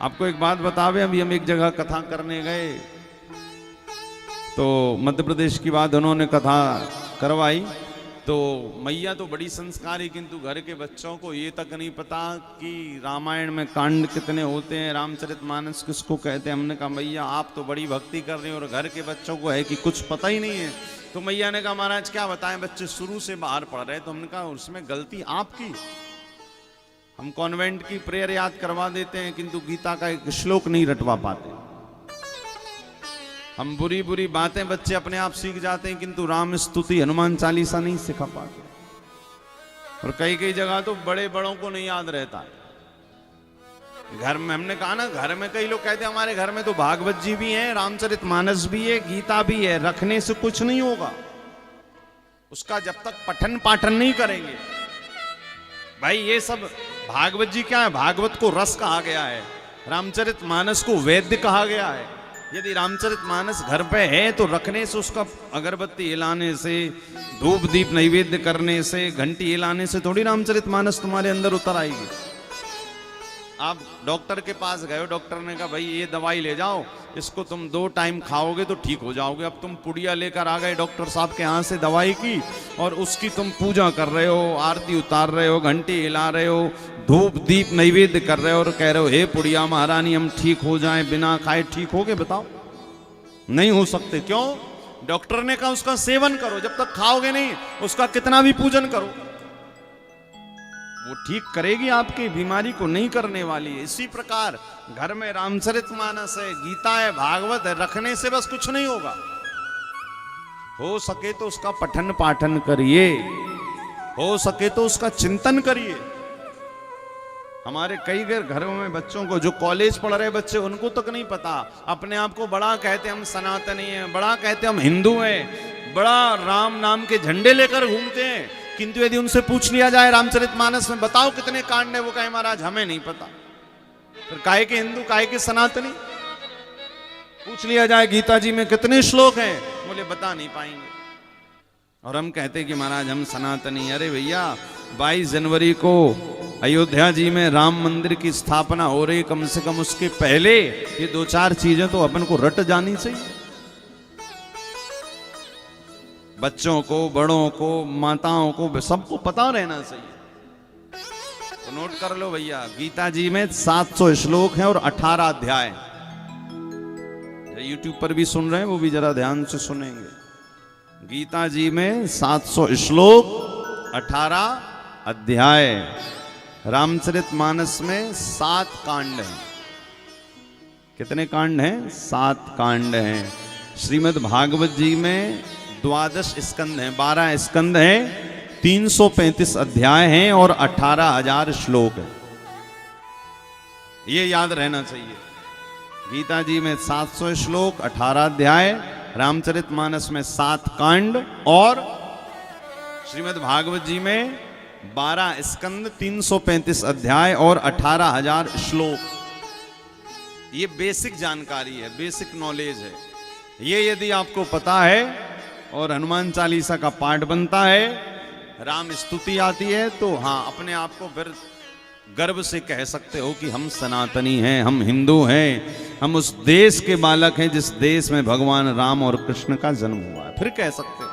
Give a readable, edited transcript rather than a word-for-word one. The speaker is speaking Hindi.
आपको एक बात बतावे, अभी हम एक जगह कथा करने गए तो मध्य प्रदेश की बात, उन्होंने कथा करवाई तो मैया तो बड़ी संस्कारी, किंतु घर के बच्चों को ये तक नहीं पता कि रामायण में कांड कितने होते हैं, रामचरितमानस किसको कहते हैं। हमने कहा मैया आप तो बड़ी भक्ति कर रहे हैं और घर के बच्चों को है कि कुछ पता ही नहीं है। तो मैया ने कहा महाराज क्या बताएं, बच्चे शुरू से बाहर पढ़ रहे। तो हमने कहा उसमें गलती आपकी, हम कॉन्वेंट की प्रेयर याद करवा देते हैं किंतु गीता का एक श्लोक नहीं रटवा पाते। हम बुरी बुरी बातें बच्चे अपने आप सीख जाते हैं किंतु राम स्तुति हनुमान चालीसा नहीं सिखा पाते। और कई कई जगह तो बड़े बड़ों को नहीं याद रहता। घर में हमने कहा ना, घर में कई लोग कहते हैं हमारे घर में तो भागवत जी भी हैं, रामचरितमानस भी है, गीता भी है, रखने से कुछ नहीं होगा उसका जब तक पठन पाठन नहीं करेंगे। भाई ये सब भागवत जी क्या है, भागवत को रस कहा गया है, रामचरितमानस को वेद्य कहा गया है। यदि रामचरितमानस घर पे है तो रखने से, उसका अगरबत्ती हिलाने से, धूप दीप नैवेद्य करने से, घंटी हिलाने से थोड़ी रामचरितमानस तुम्हारे अंदर उतर आएगी। आप डॉक्टर के पास गए हो, डॉक्टर ने कहा भाई ये दवाई ले जाओ, इसको तुम 2 टाइम खाओगे तो ठीक हो जाओगे। अब तुम पुड़िया लेकर आ गए डॉक्टर साहब के यहाँ से दवाई की, और उसकी तुम पूजा कर रहे हो, आरती उतार रहे हो, घंटी हिला रहे हो, धूप दीप नैवेद्य कर रहे हो और कह रहे हो हे पुड़िया महारानी हम ठीक हो जाएं, बिना खाए ठीक होगे? बताओ, नहीं हो सकते। क्यों? डॉक्टर ने कहा उसका सेवन करो, जब तक खाओगे नहीं उसका कितना भी पूजन करो वो ठीक करेगी, आपकी बीमारी को नहीं करने वाली है। इसी प्रकार घर में रामचरितमानस है, गीता है, भागवत है, रखने से बस कुछ नहीं होगा। हो सके तो उसका पठन पाठन करिए, हो सके तो उसका चिंतन करिए। हमारे कई घरों में बच्चों को, जो कॉलेज पढ़ रहे बच्चे, उनको तक नहीं पता, अपने आप को बड़ा कहते हम सनातनी हैं, बड़ा कहते हम हिंदू हैं, बड़ा राम नाम के झंडे लेकर घूमते हैं, किंतु यदि उनसे पूछ लिया जाए रामचरितमानस में बताओ कितने कांड है, वो कहे महाराज हमें नहीं पता। फिर काहे के हिंदू, काहे के सनातनी? पूछ लिया जाए गीता जी में कितने श्लोक हैं, बोले बता नहीं पाएंगे। और हम कहते कि महाराज हम सनातनी। अरे भैया 22 जनवरी को अयोध्या जी में राम मंदिर की स्थापना हो रही, कम से कम उसके पहले ये 2-4 चीजें तो अपन को रट जानी चाहिए। बच्चों को, बड़ों को, माताओं को, सबको पता रहना चाहिए। तो नोट कर लो भैया, गीता जी में 700 श्लोक हैं और 18 अध्याय। यूट्यूब पर भी सुन रहे हैं वो भी जरा ध्यान से सुनेंगे। गीता जी में 700 श्लोक, 18 अध्याय। रामचरितमानस में 7 कांड हैं। कितने कांड हैं? 7 कांड हैं। श्रीमद् भागवत जी में 12 स्कंद हैं, 12 स्कंद हैं, 335 अध्याय हैं और 18,000 श्लोक हैं। ये याद रहना चाहिए। गीता जी में 700 श्लोक, 18 अध्याय, रामचरितमानस में 7 कांड और श्रीमद् भागवत जी में 12 स्कंद, 335 अध्याय और 18,000 श्लोक। ये बेसिक जानकारी है, बेसिक नॉलेज है। ये यदि आपको पता है और हनुमान चालीसा का पाठ बनता है, राम स्तुति आती है, तो हाँ अपने आप को फिर गर्व से कह सकते हो कि हम सनातनी हैं, हम हिंदू हैं, हम उस देश के बालक हैं जिस देश में भगवान राम और कृष्ण का जन्म हुआ है, फिर कह सकते हो।